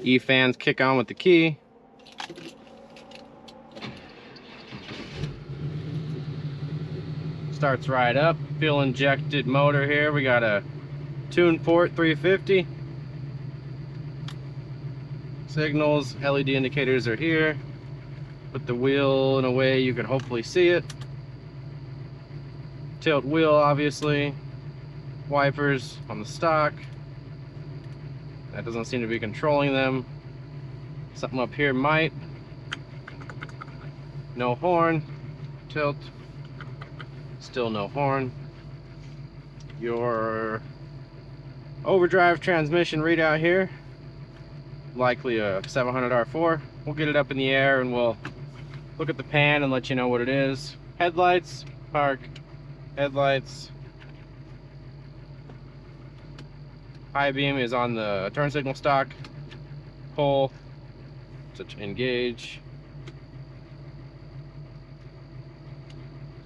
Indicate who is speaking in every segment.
Speaker 1: E-fans kick on with the key. Starts right up. Fuel injected motor here. We got a Tuned Port 350. Signals, LED indicators are here. Put the wheel in a way you can hopefully see it. Tilt wheel, obviously. Wipers on the stock. That doesn't seem to be controlling them. Something up here might. No horn. Tilt. Still no horn. Your overdrive transmission readout here. Likely a 700 R4. we'll get it up in the air and we'll look at the pan and let you know what it is. Headlights, park, headlights. High beam is on the turn signal stock. Pull, to engage.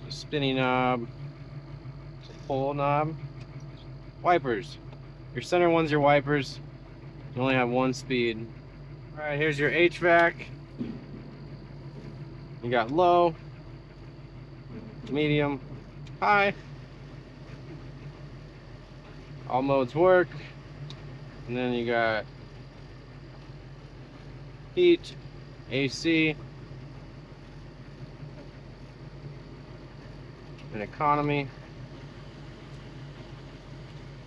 Speaker 1: The spinny knob, pull knob. Wipers. Your center one's your wipers. You only have one speed. Alright, here's your HVAC. You got low, medium, high. All modes work. And then you got heat, AC, and economy.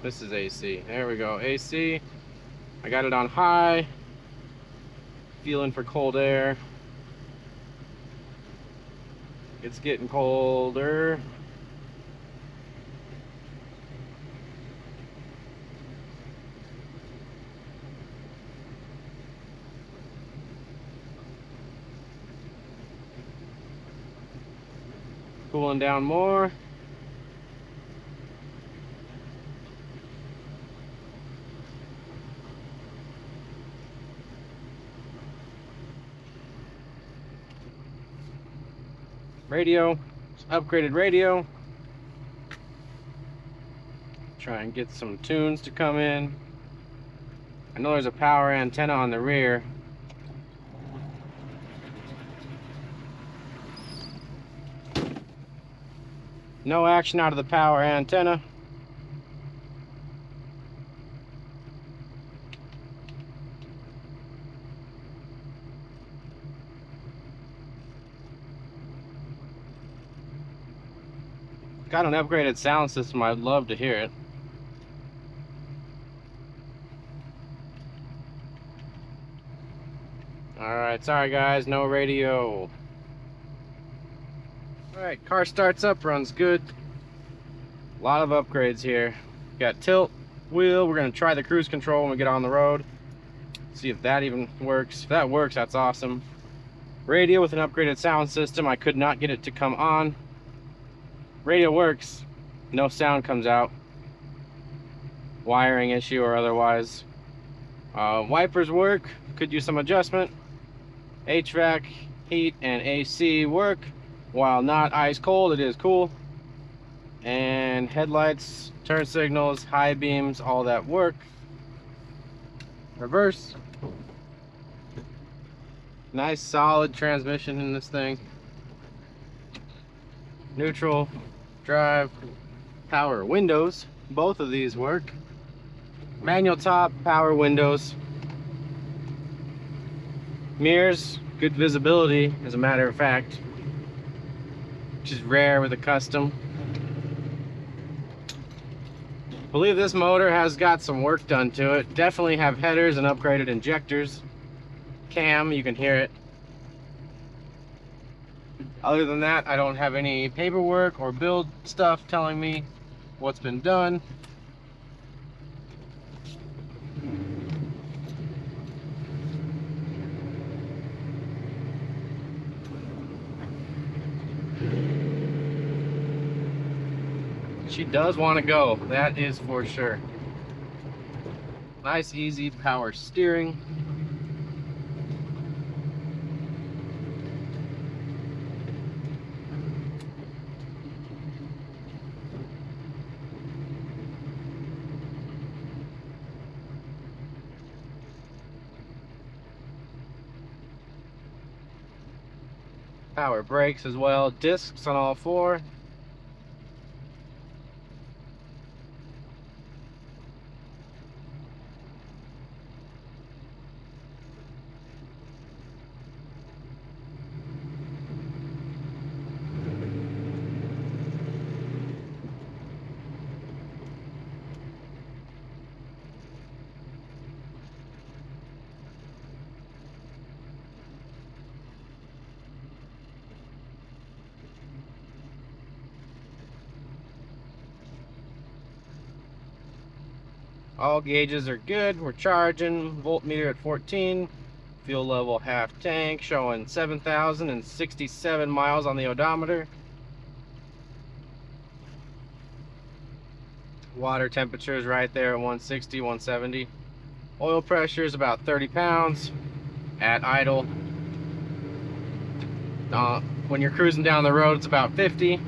Speaker 1: This is AC. There we go. AC. I got it on high. Feeling for cold air. It's getting colder. Cooling down more. Radio, upgraded radio. Try and get some tunes to come in. I know there's a power antenna on the rear. No action out of the power antenna. Got an upgraded sound system. I'd love to hear it. Alright, sorry guys, no radio. Alright, car starts up, runs good. A lot of upgrades here. Got tilt, wheel. We're going to try the cruise control when we get on the road. See if that even works. If that works, that's awesome. Radio with an upgraded sound system. I could not get it to come on. Radio works. No sound comes out. Wiring issue or otherwise. Wipers work. Could use some adjustment. HVAC, heat, and AC work. While not ice cold, it is cool. And headlights, turn signals, high beams, all that work. Reverse. Nice solid transmission in this thing. Neutral, drive, power windows. Both of these work. Manual top, power windows. Mirrors, good visibility as a matter of fact, which is rare with a custom. I believe this motor has got some work done to it. Definitely have headers and upgraded injectors. Cam, you can hear it. Other than that, I don't have any paperwork or build stuff telling me what's been done. She does want to go, that is for sure. Nice, easy power steering. Power brakes as well, discs on all four. All gauges are good. We're charging. Voltmeter at 14. Fuel level half tank, showing 7,067 miles on the odometer. Water temperature is right there at 160, 170. Oil pressure is about 30 pounds at idle. When you're cruising down the road, it's about 50.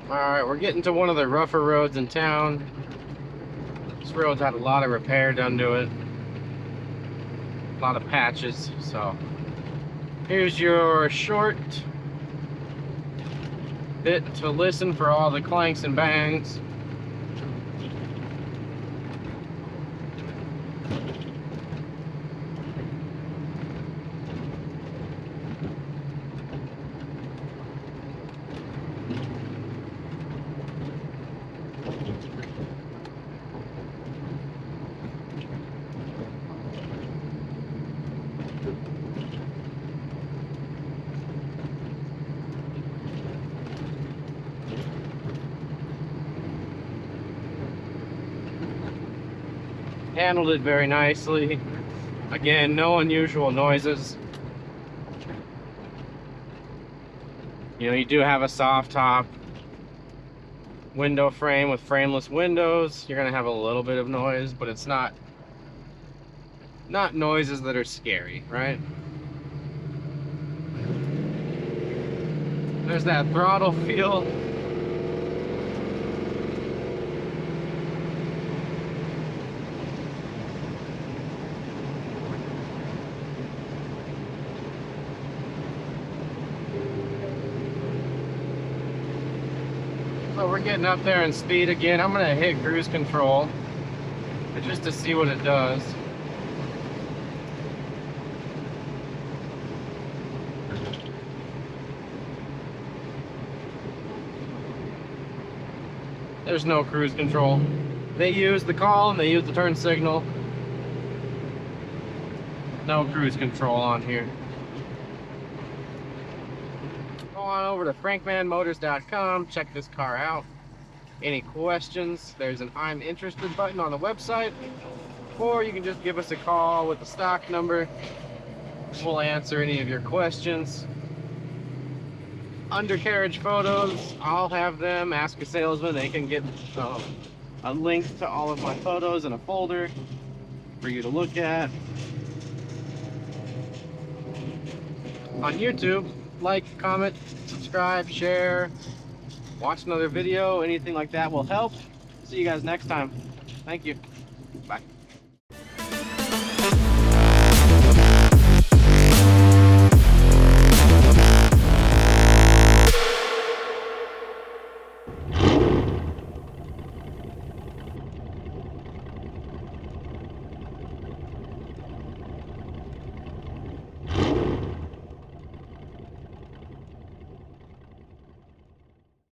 Speaker 1: Alright, we're getting to one of the rougher roads in town. This road's had a lot of repair done to it. A lot of patches, so here's your short bit to listen for all the clanks and bangs. Handled it very nicely. Again, no unusual noises. You know, you do have a soft top window frame with frameless windows. You're gonna have a little bit of noise, but it's not noises that are scary, right? There's that throttle feel. So we're getting up there in speed again. I'm gonna hit cruise control just to see what it does. There's no cruise control. They use the call and they use the turn signal. No cruise control on here. Go on over to frankmanmotors.com, check this car out. Any questions, there's an I'm interested button on the website, or you can just give us a call with the stock number. We'll answer any of your questions. Undercarriage photos, I'll have them. Ask a salesman. They can get a link to all of my photos in a folder for you to look at. On YouTube, like, comment, subscribe, share, watch another video. Anything like that will help. See you guys next time. Thank you.